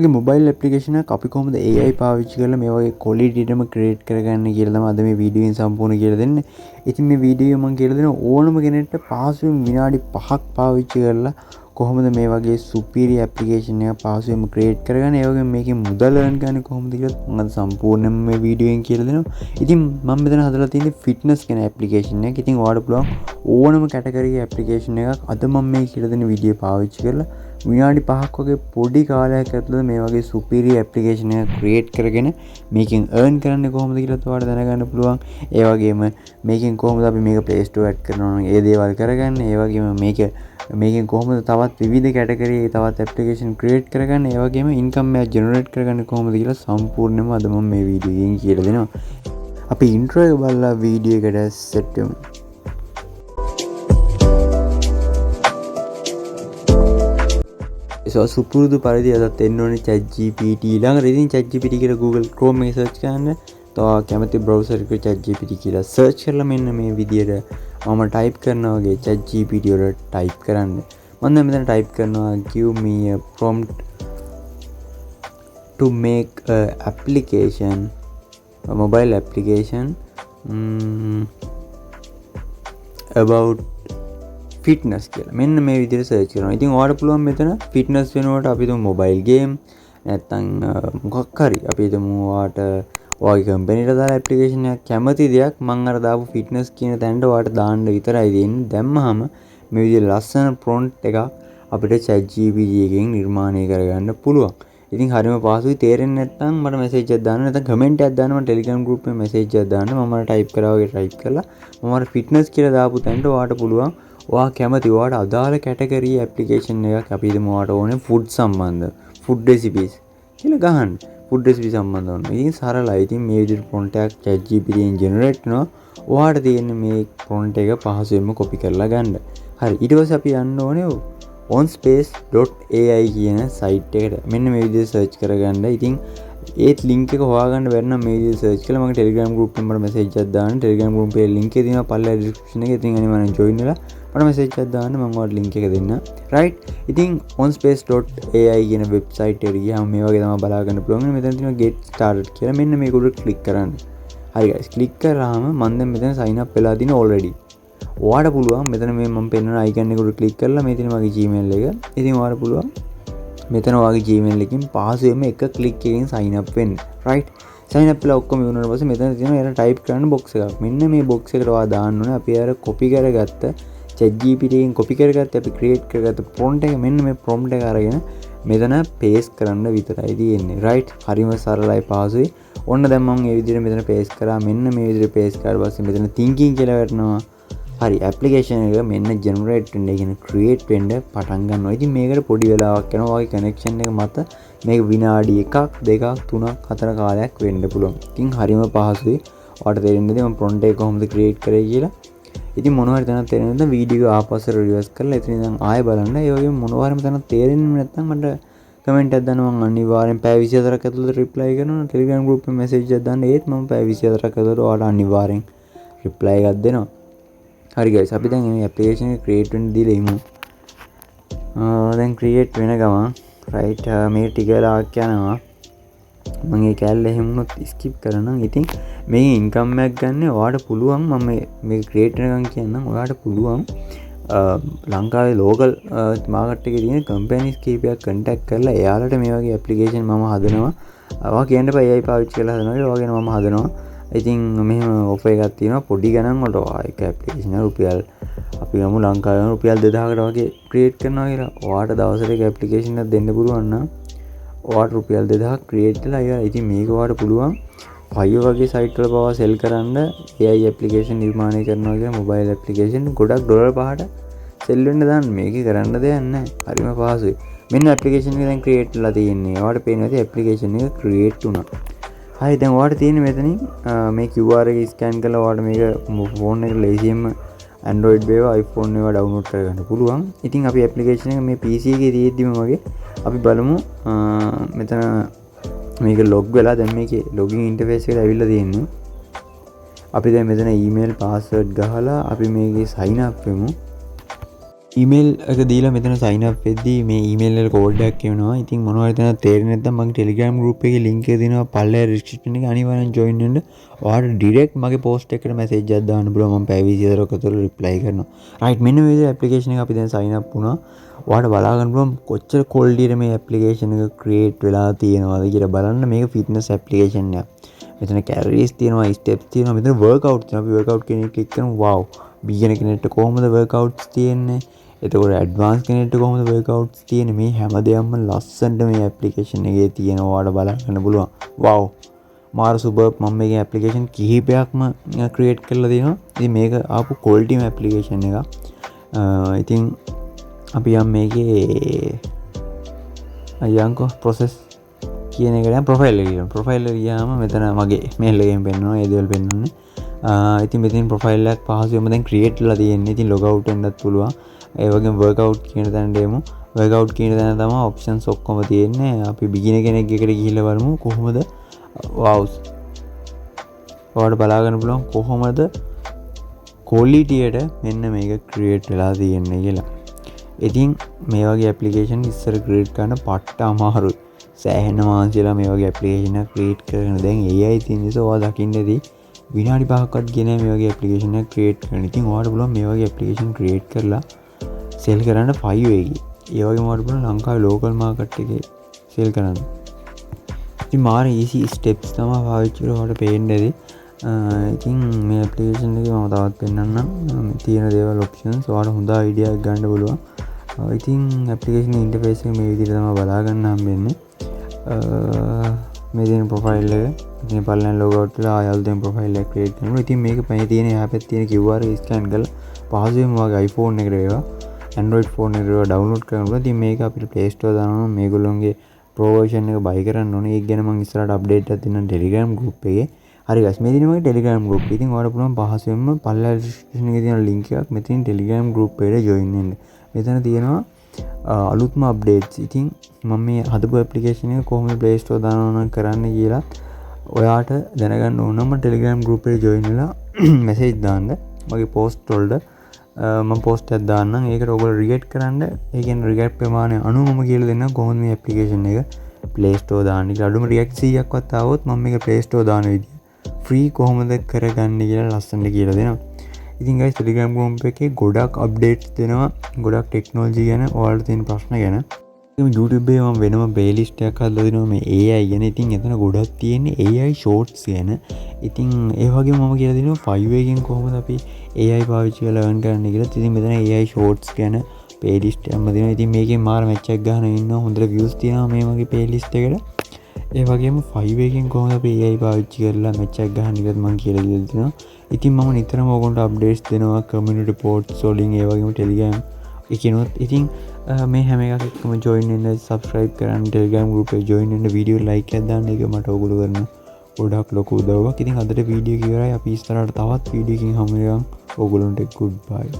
වගේ mobile application එකක් අපි කොහොමද AI පාවිච්චි කරලා මේ වගේ quality එකම create කරගන්නේ කියලා තමයි අද මේ වීඩියෝෙන් සම්පූර්ණ කියලා දෙන්නේ. ඉතින් මේ වීඩියෝ මම කියලා දෙනවා ඕනම කෙනෙක්ට පහසුවෙන් විනාඩි 5ක් පාවිච්චි කරලා කොහොමද මේ වගේ superior application එකක් පහසුවෙන්ම create කරගන්නේ. ඒ වගේම මේකෙන් මුදල් earn කරන්නේ කොහොමද කියලා මම අද සම්පූර්ණයෙන්ම මේ වීඩියෝෙන් කියලා දෙනවා. ඉතින් මම මෙතන හදලා තියෙන්නේ fitness කියන application එකක්. ඉතින් ඔයාලට පුළුවන් ඕනම category application එකක් අද මම මේ කියලා දෙන වීඩියෝ පාවිච්චි කරලා විනාඩි 5ක් වගේ පොඩි කාලයක් ඇතුළත මේ වගේ superior application එකක් create කරගෙන මේකෙන් earn කරන්නේ කොහොමද කියලා ඔයාලට දැනගන්න පුළුවන්. ඒ වගේම මේකෙන් කොහොමද අපි මේක Play Store add කරනවා නම් ඒ දේවල් කරගන්නේ. ඒ වගේම මේකෙන් කොහොමද තවත් විවිධ category තවත් application create කරගන්නේ. ඒ වගේම income එක generate කරගන්නේ කොහොමද කියලා සම්පූර්ණයෙන්ම අද මම මේ වීඩියෝ එකෙන් කියලා දෙනවා. අපි intro එක බලලා වීඩියෝ එකට set වෙමු. සුපුරුදු පරිදි අදත් එන්න ඕනේ ChatGPT ළඟට. ඉතින් ChatGPT කියලා Google Chrome එකේ search කරන්න. තව කැමති browser එකක ChatGPT කියලා search කරලා මෙන්න මේ විදියට මම type කරනවා වගේ ChatGPT වල type කරන්න. මම දැන් මෙතන type කරනවා give me a prompt to make a application a mobile application about fitness කියලා. මෙන්න මේ විදිහට සර්ච් කරනවා. ඉතින් ඔයාලට පුළුවන් මෙතන ෆිට්නස් වෙනකොට අපි හිතමු මොබයිල් ගේම් නැත්නම් මොකක් හරි අපි හිතමු ඔයාලට ඔයාගේ කම්පැනිට දාලා ඇප්ලිකේෂන් එකක් කැමති දෙයක් මම අර දාපු ෆිට්නස් කියන තැනට ඔයාලට දාන්න විතරයි දෙන්නේ. දැම්මහම මේ විදිහට ලස්සන ප්‍රොම්ප්ට් එකක් අපිට ChatGPT එකෙන් නිර්මාණය කරගන්න පුළුවන්. ඉතින් හරියම පහසුයි. තේරෙන්නේ නැත්නම් මට මැසේජ් එකක් දාන්න නැත්නම් කමෙන්ට් එකක් දාන්න. මම Telegram group එකේ මැසේජ් එකක් දාන්න. මම අර type කරා වගේ type කරලා මම අර ෆිට්නස් කියලා දාපු තැනට ඔයාලට පුළුවන් ඔයා කැමති ඔයාට අදාළ කැටගරි ඇප්ලිකේෂන් එකක් අපි හිතමු ඔයාට ඕනේ ෆුඩ් සම්බන්ධ ෆුඩ් රෙසිපීස් කියලා ගහන්න. ෆුඩ් රෙසිපි සම්බන්ධ වුණා. ඉතින් සරලයි. ඉතින් මේ විදිහට prompt එකක් ChatGPT එකෙන් generate කරනවා. ඔයාට තියෙන්නේ මේ prompt එක පහසුවෙන්ම copy කරලා ගන්න. හරි. ඊට පස්සේ අපි යන්න ඕනේ onspace.ai කියන site එකට. මෙන්න මේ විදිහට search කරගන්න. ඉතින් ඒත් link එක හොයාගන්න බැරි නම් මේ විදිහට search කරලා මගේ Telegram group එකේ මට message එකක් දාන්න. Telegram group එකේ link එක තියෙනවා පල්ලෙහා description එකේ. ඉතින් අනිවාර්යෙන් join වෙලා මට message එකක් දාන්න. මම ඔයාලට link එක දෙන්නම්. right. ඉතින් onspace.ai කියන website එකට ගියාම මේ වගේ තමයි බලා ගන්න පුළුවන්. මෙතන තියෙනවා get started කියලා. මෙන්න මේක උඩ click කරන්න. හරි guys. click කරාම මම දැන් මෙතන sign up වෙලා තියෙන already. ඔයාට පුළුවන් මෙතන මේ මම පෙන්වන icon එක උඩ click කරලා මේ තියෙන මගේ Gmail එක. ඉතින් ඔයාට පුළුවන් මෙතන ඔයාගේ Gmail එකකින් පහසුවෙන්ම එක click එකකින් sign up වෙන්න. right. sign up වෙලා ඔක්කොම ඉවරනට පස්සේ මෙතන තියෙනවා එයාලා type කරන්න box එකක්. මෙන්න මේ box එකට ඔයා දාන්න ඕනේ අපි අර copy කරගත්ත ChatGPT එකෙන් copy කරගත්ත අපි create කරගත්ත prompt එක. මෙන්න මේ prompt එක අරගෙන මෙතන paste කරන්න විතරයි තියෙන්නේ. right. හරිම සරලයි පහසුයි. ඔන්න දැන් මම මේ විදිහට මෙතන paste කරා. මෙන්න මේ විදිහට paste කරලා පස්සේ මෙතන thinking කියලා වැටෙනවා. හරි. application එක මෙන්න generate වෙන්න, ඒ කියන්නේ create වෙන්න පටන් ගන්නවා. ඉතින් මේකට පොඩි වෙලාවක් යනවා. ඔයගේ connection එක මත මේක විනාඩි 1ක් 2ක් 3ක් 4 කාලයක් වෙන්න පුළුවන්. ඉතින් හරිම පහසුයි. ඔයාලට තේරෙන්නේ මම prompt එක කොහොමද create කරේ කියලා. ඉතින් මොනවා හරි තැනක් තේරෙන්නේ නැත්නම් වීඩියෝ ආපස්සට රිවර්ස් කරලා එතන ඉඳන් ආයෙ බලන්න. ඒ වගේම මොනවා හරි තැනක් තේරෙන්නේ නැත්නම් මට කමෙන්ට් එකක් දාන්න. මම අනිවාර්යෙන් පැය 24ක් ඇතුළත reply කරනවා. Telegram group එකේ message එකක් දාන්න. ඒත් මම පැය 24ක් ඇතුළත ඔයාලට අනිවාර්යෙන් reply එකක් දෙනවා. හරි guys. අපි දැන් මේ application එක create වෙන්න දීලා ඉමු. දැන් create වෙන ගමන් right මේ ටික වෙලාවක් යනවා. මම ඒ කැලේ එහෙම වුණොත් skip කරනවා. ඉතින් මේ income එකක් ගන්න ඔයාලට පුළුවන්. මම මේක create වෙනකන් කියන්නම්. ඔයාලට පුළුවන් ලංකාවේ local market එකේ තියෙන companies කීපයක් contact කරලා එයාලට මේ වගේ application මම හදනවා. ඔයා කියන්න එපා AI පාවිච්චි කරලා හදනවා කියලා. ඔයාගෙන මම හදනවා. ඉතින් මෙහෙම offer එකක් තියෙනවා පොඩි ගණන් වලට. ඔයා එක application එක රුපියල් අපි ගමු ලංකාවේ රුපියල් 2000කට වගේ create කරනවා කියලා. ඔයාට දවසට එක application එකක් දෙන්න පුළුවන් නම් ඔයාට රුපියල් 2000ක් create කරලා ඉවරයි. ඉතින් මේක ඔයාට පුළුවන් Fiverr වගේ site වල පවා sell කරන්න AI application නිර්මාණය කරනවා කියන mobile application ගොඩක් ඩොලර් 5ට sell වෙන්න දාන්න. මේකේ කරන්න දෙයක් නැහැ. හරිම පහසුයි. මෙන්න application එක දැන් create වෙලා තියෙන්නේ. ඔයාට පේනවා ඇති application එක create වුණා. හරි. දැන් ඔයාට තියෙන්නේ මෙතනින් මේ QR එක scan කරලා ඔයාට මේක phone එකට ලේසියෙන්ම Android වේවා iPhone වේවා download කරගන්න පුළුවන්. ඉතින් අපි application එක මේ PC එකේ තියෙද්දිම වගේ අපි බලමු මෙතන මේක log වෙලා දැන් මේකේ login interface එකට ඇවිල්ලා තියෙන්නේ. අපි දැන් මෙතන email password ගහලා අපි මේකේ sign up වෙමු. ඊමේල් එක දීලා මෙතන සයින් අප් වෙද්දී මේ ඊමේල් වල කෝඩ් එකක් එනවා. ඉතින් මොනවා හරි තැනක් තේරෙන්නේ නැත්නම් මගේ Telegram group එකේ link එක දෙනවා පල්ලෙහා description එකේ අනිවාර්යෙන් join වෙන්න. ඔයාලට direct මගේ post එකකට message එකක් දාන්න පුළුවන්. මම පැය 24ක තුළ reply කරනවා. right මෙන්න මේ විදිහට application එක අපි දැන් sign up වුණා. ඔයාලට බලා ගන්න පුළුවන් කොච්චර quality එක මේ application එක create වෙලා තියෙනවද කියලා බලන්න. මේක fitness application එකක්. මෙතන calories තියෙනවා, steps තියෙනවා, මෙතන workout තියෙනවා. අපි workout කියන එක click කරමු. wow beginner කෙනෙක්ට කොහොමද workouts තියෙන්නේ? එතකොට ඇඩ්වාන්ස් කෙනෙක්ට කොහොමද workouts තියෙන්නේ? මේ හැම දෙයක්ම ලස්සනට මේ ඇප්ලිකේෂන් එකේ තියෙනවා. ඔයාලට බලන්න පුළුවන්. wow මාර සුපර්. මම මේකේ ඇප්ලිකේෂන් කිහිපයක්ම ක්‍රියේට් කරලා තියෙනවා. ඉතින් මේක ආපු quality ඇප්ලිකේෂන් එකක්. ඉතින් අපි යම් මේකේ අයංකෝ process කියන එක දැන් ප්‍රොෆයිල් එක කියනවා. ප්‍රොෆයිල් එක ගියාම මෙතන මගේ මේල් එකෙන් පෙන්නනවා. ඒ දේවල් පෙන්නන්නේ. ඉතින් මෙතන ප්‍රොෆයිල් එකක් පහසුවෙන්ම දැන් ක්‍රියේට් කරලා තියෙන්නේ. ඉතින් ලොග් අවුට් වෙන්නත් පුළුවන්. ඒ වගේම workout කියන තැනට එමු. workout කියන තැන තමයි options ඔක්කොම තියෙන්නේ. අපි beginner කෙනෙක් එකට ගිහිල්ලා බලමු කොහොමද wow ඔයාලට බලා ගන්න පුළුවන් කොහොමද quality එකට මෙන්න මේක create වෙලා තියෙන්නේ කියලා. ඉතින් මේ වගේ application ඉස්සර create කරන්න පට්ට අමාරුයි. සෑහෙන මාන්සියලා මේ වගේ application එක create කරගෙන දැන් AI තියෙන නිසා ඔයාලා දකින්නදී විනාඩි 5ක්වත් ගෙන මේ වගේ application එකක් create කරන්න. ඉතින් ඔයාලට පුළුවන් මේ වගේ application create කරලා සෙල් කරන්න 5 එකේ. ඒ වගේම ඔයාලට පුළුවන් ලංකාවේ local market එකේ සෙල් කරන්න. ඉතින් මාර easy steps තමයි පාවිච්චි කරලා ඔයාලට පේන්න ඇති. ඉතින් මේ application එකේ මම තවත් පෙන්නන්නම්. තියෙන දේවල් options ඔයාලට හොඳ idea එකක් ගන්න පුළුවන්. ඉතින් application interface එක මේ විදිහට තමයි බලා ගන්න හම්බෙන්නේ. මේ තියෙන profile එක ඉතින් පල්ලෙන් log out වෙලා ආයෙත් දැන් profile එක create කරනවා. ඉතින් මේක මේ තියෙන එහා පැත්තේ තියෙන QR එක scan කරලා පහසුවෙන්ම වගේ iPhone එකට වේවා Android phone එකට වේවා download කරන්න පුළුවන්. ඉතින් මේක අපිට Play Store දානවා. මේගොල්ලෝගේ pro version එක buy කරන්න ඕනේ. ඒක ගැන මම ඉස්සරහට update එකක් දෙන්නම් Telegram group එකේ. හරි guys මේ දිනේ මගේ Telegram group එක. ඉතින් ඔයාලට පුළුවන් පහසුවෙන්ම පල්ලෙහා description එකේ තියෙන link එකක් මෙතනින් Telegram group එකට join වෙන්න. මෙතන තියෙනවා අලුත්ම අප්ඩේට්ස්. ඉතින් මම මේ හදපු ඇප්ලිකේෂන් එක කොහොමද Play Store දානවා නම් කරන්න කියලා ඔයාට දැනගන්න ඕන නම් Telegram group එකට join වෙලා message දාන්න. මගේ post වලට මම post එකක් දාන්නම්. ඒකට ඔයගොල්ලෝ react කරන්න. ඒ කියන්නේ react ප්‍රමාණය අනුව මම කියලා දෙන්නම් කොහොමද මේ ඇප්ලිකේෂන් එක Play Store දාන්න කියලා. අඩුම react 100ක්වත් ආවොත් මම මේක Play Store දාන විදිය free කොහොමද කරගන්නේ කියලා ලස්සනට කියලා දෙනවා. ඉතින් guys Telegram group එකේ ගොඩක් updates දෙනවා. ගොඩක් technology ගැන ඔයාලට තියෙන ප්‍රශ්න ගැන. YouTube එකේ මම වෙනම playlist එකක් හදලා දෙනවා මේ AI ගැන. ඉතින් එතන ගොඩක් තියෙන්නේ AI shorts ගැන. ඉතින් ඒ වගේම මම කියලා දෙනවා 5 එකෙන් කොහොමද අපි AI පාවිච්චි කරලා earn කරන්න කියලා. ඉතින් මෙතන AI shorts ගැන playlist එකක් දෙනවා. ඉතින් මේකෙන් මාර match එකක් ගන්න ඉන්නවා. හොඳට views තියෙනවා මේ වගේ playlist එකට. ඒ වගේම 5 එකෙන් කොහොමද අපි AI පාවිච්චි කරලා match එකක් ගන්න එකත් මම කියලා දීලා දෙනවා. ඉතින් මම නිතරම ඔයගොල්ලන්ට updates දෙනවා community posts වලින් ඒ වගේම Telegram එකනොත්. ඉතින් මේ හැම එකක් එක්කම join වෙන්න subscribe කරන්න Telegram group එක join වෙන්න video like එකක් දාන්න. ඒක මට ඔයගොල්ලෝ කරන ගොඩක් ලොකු උදව්වක්. ඉතින් අදට video එක ඉවරයි. අපි ඉස්සරහට තවත් video එකකින් හමු වෙනවා. ඔයගොල්ලන්ට goodbye.